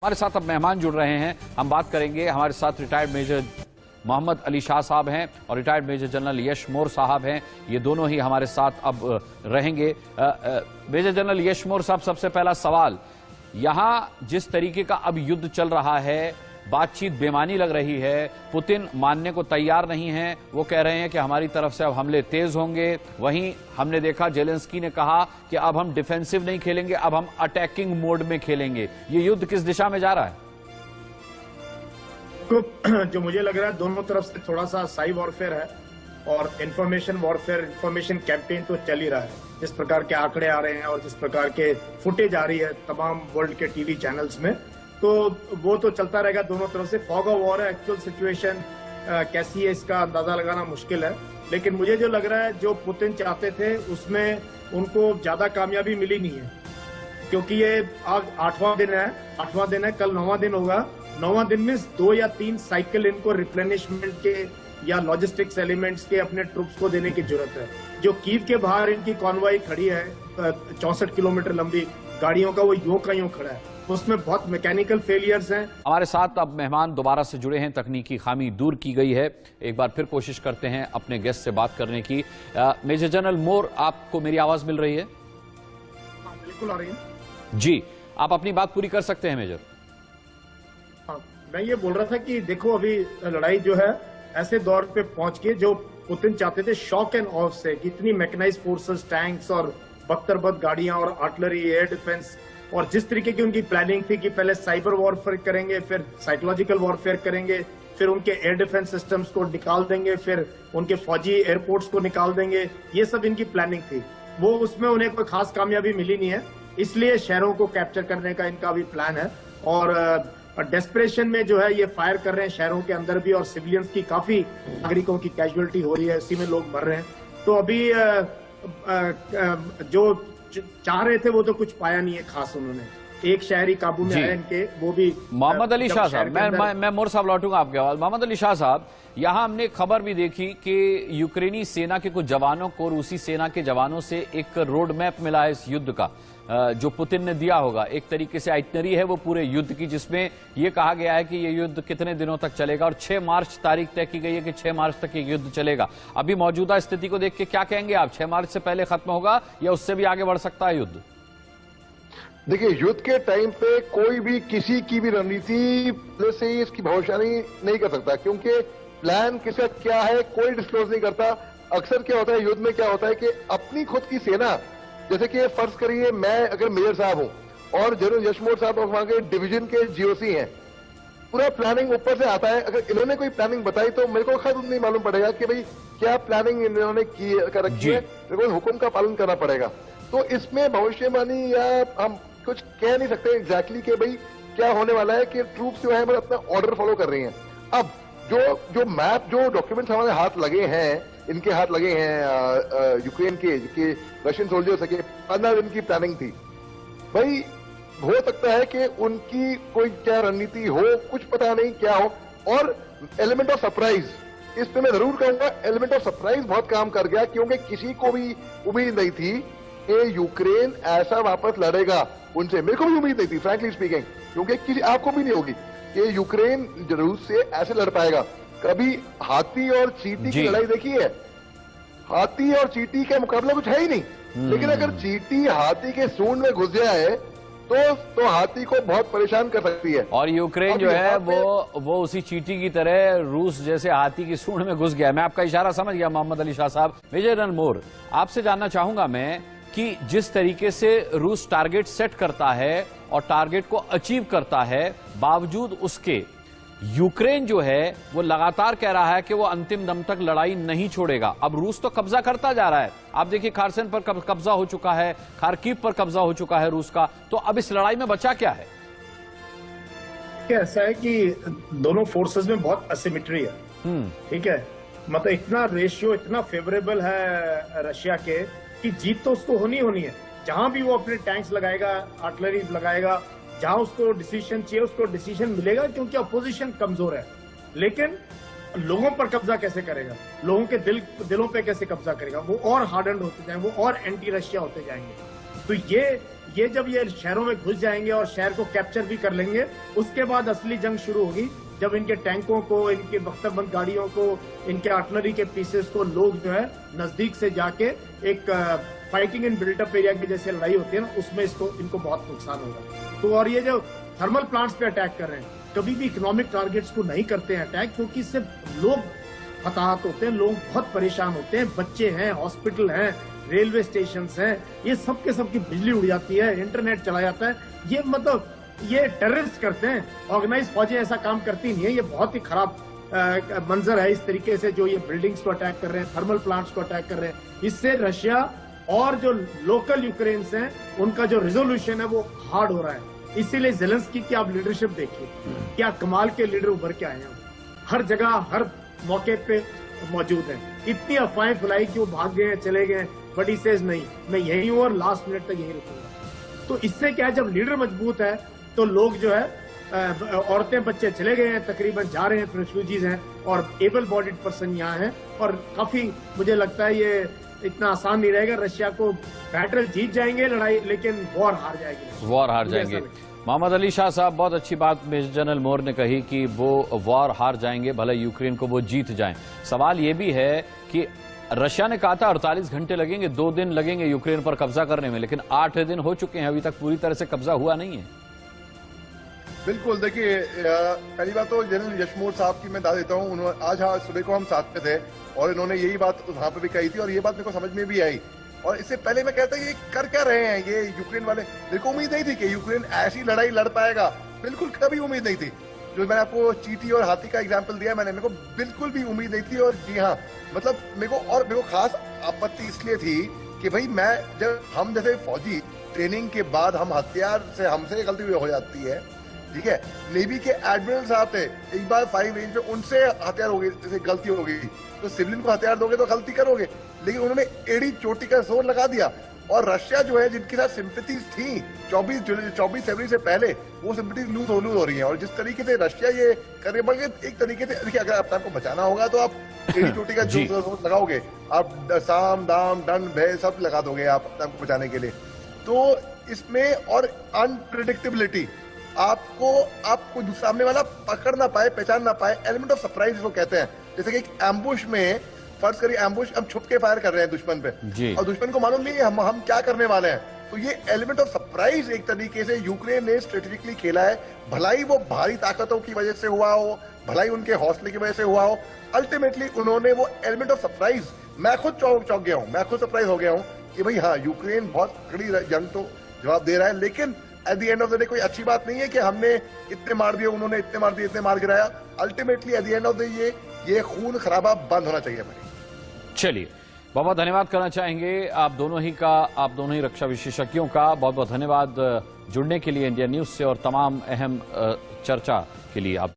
हमारे साथ अब मेहमान जुड़ रहे हैं। हम बात करेंगे, हमारे साथ रिटायर्ड मेजर मोहम्मद अली शाह साहब हैं और रिटायर्ड मेजर जनरल यश मोर साहब हैं। ये दोनों ही हमारे साथ अब रहेंगे। मेजर जनरल यश मोर साहब, सबसे पहला सवाल, यहां जिस तरीके का अब युद्ध चल रहा है, बातचीत बेमानी लग रही है, पुतिन मानने को तैयार नहीं है। वो कह रहे हैं कि हमारी तरफ से अब हमले तेज होंगे। वहीं हमने देखा जेलेंस्की ने कहा कि अब हम डिफेंसिव नहीं खेलेंगे, अब हम अटैकिंग मोड में खेलेंगे। ये युद्ध किस दिशा में जा रहा है? तो जो मुझे लग रहा है दोनों तरफ से थोड़ा सा साई वॉरफेयर है और इंफॉर्मेशन वॉरफेयर, इंफॉर्मेशन कैंपेन तो चल ही रहा है। जिस प्रकार के आंकड़े आ रहे हैं और जिस प्रकार के फुटेज आ रही है तमाम वर्ल्ड के टीवी चैनल्स में, तो वो तो चलता रहेगा दोनों तरफ से। फॉग ऑफ वॉर है, एक्चुअल सिचुएशन कैसी है इसका अंदाजा लगाना मुश्किल है। लेकिन मुझे जो लग रहा है जो पुतिन चाहते थे उसमें उनको ज्यादा कामयाबी मिली नहीं है, क्योंकि ये आज 8वां दिन है, कल 9वां दिन होगा। 9वां दिन में 2 या 3 साइकिल इनको रिप्लेनिशमेंट के या लॉजिस्टिक्स एलिमेंट्स के अपने ट्रुप्स को देने की जरूरत है। जो कीव के बाहर इनकी कॉन्वॉय खड़ी है 64 किलोमीटर लंबी गाड़ियों का, वो यूं का यूं खड़ा है, उसमें बहुत मैकेनिकल फेलियर्स हैं। हमारे साथ अब मेहमान दोबारा से जुड़े हैं, तकनीकी खामी दूर की गई है। एक बार फिर कोशिश करते हैं अपने गेस्ट से बात करने की। मेजर जनरल मोर, आपको मेरी आवाज मिल रही है? बिल्कुल आ रही है जी, आप अपनी बात पूरी कर सकते हैं मेजर। हाँ, मैं ये बोल रहा था कि देखो अभी लड़ाई जो है ऐसे दौर पे पहुंच गई जो पुतिन चाहते थे शॉक एंड ऑफ से, कि इतनी मैकेनाइज्ड फोर्सेस, टैंक्स और बख्तरबंद गाड़ियां और आर्टिलरी, एयर डिफेंस, और जिस तरीके की उनकी प्लानिंग थी कि पहले साइबर वॉरफेयर करेंगे, फिर साइकोलॉजिकल वॉरफेयर करेंगे, फिर उनके एयर डिफेंस सिस्टम्स को निकाल देंगे, फिर उनके फौजी एयरपोर्ट्स को निकाल देंगे, ये सब इनकी प्लानिंग थी। वो उसमें उन्हें कोई खास कामयाबी मिली नहीं है, इसलिए शहरों को कैप्चर करने का इनका भी प्लान है। और डेस्परेशन में जो है ये फायर कर रहे हैं शहरों के अंदर भी, और सिविलियंस की काफी नागरिकों की कैजुअलिटी हो रही है, इसी में लोग मर रहे हैं। तो अभी जो चाह रहे थे वो तो कुछ पाया नहीं है खास उन्होंने। एक शहरी काबू में है इनके, वो भी मोहम्मद अली शाह साहब। मैं मोर साहब लौटूंगा आपके आवाज। मोहम्मद अली शाह साहब, यहां हमने खबर भी देखी कि यूक्रेनी सेना के कुछ जवानों को रूसी सेना के जवानों से एक रोड मैप मिला है इस युद्ध का, जो पुतिन ने दिया होगा। एक तरीके से आइटनरी है वो पूरे युद्ध की, जिसमें यह कहा गया है कि ये युद्ध कितने दिनों तक चलेगा, और 6 मार्च तारीख तय की गई है कि 6 मार्च तक ये युद्ध चलेगा। अभी मौजूदा स्थिति को देख के क्या कहेंगे आप? 6 मार्च से पहले खत्म होगा या उससे भी आगे बढ़ सकता है युद्ध? देखिए, युद्ध के टाइम पे कोई भी किसी की भी रणनीति से ही इसकी भविष्यवाणी नहीं कर सकता, क्योंकि प्लान किसका क्या है कोई डिस्क्लोज नहीं करता। अक्सर क्या होता है युद्ध में, क्या होता है कि अपनी खुद की सेना, जैसे कि फर्ज करिए मैं अगर मेजर साहब हूं और जनरल यश मोर साहब वहां के डिवीजन के जीओसी हैं, पूरा प्लानिंग ऊपर से आता है। अगर इन्होंने कोई प्लानिंग बताई तो मेरे को खुद नहीं मालूम पड़ेगा कि भाई क्या प्लानिंग इन्होंने कर रखी है, मेरे को हुक्म का पालन करना पड़ेगा। तो इसमें भविष्यवाणी या हम कुछ कह नहीं सकते एग्जैक्टली कि भाई क्या होने वाला है, कि ट्रूप्स जो है अपना ऑर्डर फॉलो कर रही हैं। अब जो मैप, जो डॉक्यूमेंट्स हमारे हाथ लगे हैं, इनके हाथ लगे हैं यूक्रेन के रशियन सोल्जर्स के 15 दिन की प्लानिंग थी। भाई हो सकता है कि उनकी कोई क्या रणनीति हो, कुछ पता नहीं क्या हो। और एलिमेंट ऑफ सरप्राइज, इस पे मैं जरूर कहूंगा एलिमेंट ऑफ सरप्राइज बहुत काम कर गया, क्योंकि किसी को भी उम्मीद नहीं थी कि यूक्रेन ऐसा वापस लड़ेगा। उनसे मेरे को भी उम्मीद नहीं थी फ्रैंकली स्पीकिंग, क्योंकि किसी आपको भी नहीं होगी कि यूक्रेन रूस से ऐसे लड़ पाएगा। कभी हाथी और चींटी की लड़ाई देखी है? हाथी और चींटी का मुकाबला कुछ है ही नहीं। लेकिन अगर चींटी हाथी के सूंड में घुस जाए तो हाथी को बहुत परेशान कर सकती है। और यूक्रेन जो है वो उसी चींटी की तरह रूस जैसे हाथी की सूंड में घुस गया। मैं आपका इशारा समझ गया मोहम्मद अली शाह साहब। मेजर जनरल मोर, आपसे जानना चाहूंगा मैं कि जिस तरीके से रूस टारगेट सेट करता है और टारगेट को अचीव करता है, बावजूद उसके यूक्रेन जो है वो लगातार कह रहा है कि वो अंतिम दम तक लड़ाई नहीं छोड़ेगा। अब रूस तो कब्जा करता जा रहा है। आप देखिए, खार्सन पर कब्जा हो चुका है, खार्किव पर कब्जा हो चुका है रूस का। तो अब इस लड़ाई में बचा क्या है? ऐसा है कि दोनों फोर्सेस में बहुत असिमेट्री है। ठीक है, मतलब इतना रेशियो इतना फेवरेबल है रशिया के कि जीत तो उसको होनी है। जहां भी वो अपने टैंक्स लगाएगा, आर्टिलरी लगाएगा, जहां उसको डिसीजन चाहिए उसको डिसीजन मिलेगा, क्योंकि अपोजिशन कमजोर है। लेकिन लोगों पर कब्जा कैसे करेगा, लोगों के दिलों पे कैसे कब्जा करेगा, वो और हार्डन होते जाएंगे, वो और एंटी रशिया होते जाएंगे। तो ये जब ये शहरों में घुस जाएंगे और शहर को कैप्चर भी कर लेंगे, उसके बाद असली जंग शुरू होगी, जब इनके टैंकों को, इनके बख्तरबंद गाड़ियों को, इनके आर्टिलरी के पीसेस को लोग जो है नजदीक से जाके एक फाइटिंग इन बिल्टअप एरिया की जैसे लड़ाई होती है ना, उसमें इनको बहुत नुकसान होगा। तो और ये जो थर्मल प्लांट्स पे अटैक कर रहे हैं, कभी भी इकोनॉमिक टारगेट्स को नहीं करते हैं अटैक, क्योंकि इससे लोग हताहत होते हैं, लोग बहुत परेशान होते हैं, बच्चे हैं, हॉस्पिटल हैं, रेलवे स्टेशन हैं, ये सब के सब की बिजली उड़ जाती है, इंटरनेट चला जाता है। ये मतलब ये टेररिस्ट करते हैं, ऑर्गेनाइज फौजें ऐसा काम करती नहीं है। ये बहुत ही खराब मंजर है इस तरीके से जो ये बिल्डिंग्स को अटैक कर रहे हैं, थर्मल प्लांट्स को अटैक कर रहे हैं। इससे रशिया और जो लोकल यूक्रेन्स हैं उनका जो रिजोल्यूशन है वो हार्ड हो रहा है। इसीलिए जेलेंस्की की आप लीडरशिप देखिए, क्या कमाल के लीडर उभर के आए हैं, हर जगह हर मौके पे मौजूद हैं। इतनी अफवाहें फैलाई कि वो भाग गए हैं, चले गए, बट ही सेज नहीं, मैं यही हूं और लास्ट मिनट तक यही रुकूंगा। तो इससे क्या है, जब लीडर मजबूत है तो लोग जो है औरतें बच्चे चले गए हैं, तकरीबन जा रहे हैं, रेफ्यूजीज हैं और एबल बॉडीड पर्सन यहाँ हैं। और काफी मुझे लगता है ये इतना आसान नहीं रहेगा, रशिया को बैटल जीत जाएंगे लड़ाई, लेकिन वॉर हार जाएगी, वॉर हार जाएंगे। मोहम्मद अली शाह साहब, बहुत अच्छी बात मेजर जनरल मोर ने कही कि वो वॉर हार जाएंगे, भले यूक्रेन को वो जीत जाएं। सवाल ये भी है कि रशिया ने कहा था 48 घंटे लगेंगे, 2 दिन लगेंगे यूक्रेन पर कब्जा करने में, लेकिन 8 दिन हो चुके हैं, अभी तक पूरी तरह से कब्जा हुआ नहीं है। बिल्कुल, देखिए पहली बात तो जनरल यशमोर साहब की मैं बता देता हूँ, आज सुबह को हम साथ में थे और इन्होंने यही बात वहां पर भी कही थी और ये बात मेरे को समझ में भी आई। और इससे पहले मैं कहता ये कर क्या रहे हैं ये यूक्रेन वाले, मेरे को उम्मीद नहीं थी कि यूक्रेन ऐसी लड़ाई लड़ पाएगा, बिल्कुल कभी उम्मीद नहीं थी। जो मैंने आपको चींटी और हाथी का एग्जांपल दिया मैंने, मेरे को बिल्कुल भी उम्मीद नहीं थी। और जी हाँ, मतलब मेरे को खास आपत्ति इसलिए थी कि भाई मैं जब हम जैसे फौजी ट्रेनिंग के बाद हम हथियार से हमसे गलती हो जाती है, ठीक है, नेवी के एडमिरल साहब थे, एक बार फायरिंग रेंज पे उनसे हथियार हो गई, जैसे गलती हो गई तो सिविलियन को हथियार दोगे तो गलती करोगे, लेकिन उन्होंने एड़ी चोटी का जोर लगा दिया। और रशिया जो है जिनके साथ सिंपैथीज थी 24 फरवरी से पहले, वो सिंपैथीज लूज हो रही हैं। और जिस तरीके से रशिया ये करे बढ़ गए, एक तरीके से देखिए, अगर अपने आपको बचाना होगा तो आप एड़ी चोटी का जोर लगाओगे, आप साम दाम दंड भय सब लगा दोगे आप अपने आपको बचाने के लिए। तो इसमें और अनप्रिडिक्टेबिलिटी, आपको सामने वाला पकड़ ना पाए, पहचान ना पाए, एलिमेंट ऑफ सरप्राइज इसको कहते हैं। जैसे कि एक एम्बुश में, फर्ज करिए एम्बुश हम छुप के फायर कर रहे हैं दुश्मन पे और दुश्मन को मालूम नहीं है हम क्या करने वाले हैं, तो ये एलिमेंट ऑफ सरप्राइज एक तरीके से यूक्रेन ने स्ट्रेटेजिकली खेला है। भलाई वो भारी ताकतों की वजह से हुआ हो, भलाई उनके हौसले की वजह से हुआ हो, अल्टीमेटली उन्होंने वो एलिमेंट ऑफ सरप्राइज, मैं खुद चौंक गया हूँ, मैं खुद सरप्राइज हो गया हूँ कि भाई हाँ, यूक्रेन बहुत कड़ी जंग तो जवाब दे रहा है, लेकिन at the end of the day कोई अच्छी बात नहीं है कि हमने इतने मार दिए, उन्होंने इतने मार दिए, इतने मार गिराया। Ultimately at the end of the day ये खून खराबा बंद होना चाहिए भाई। चलिए, बहुत बहुत धन्यवाद करना चाहेंगे आप दोनों ही रक्षा विशेषज्ञों का। बहुत बहुत धन्यवाद जुड़ने के लिए इंडिया न्यूज से और तमाम अहम चर्चा के लिए आप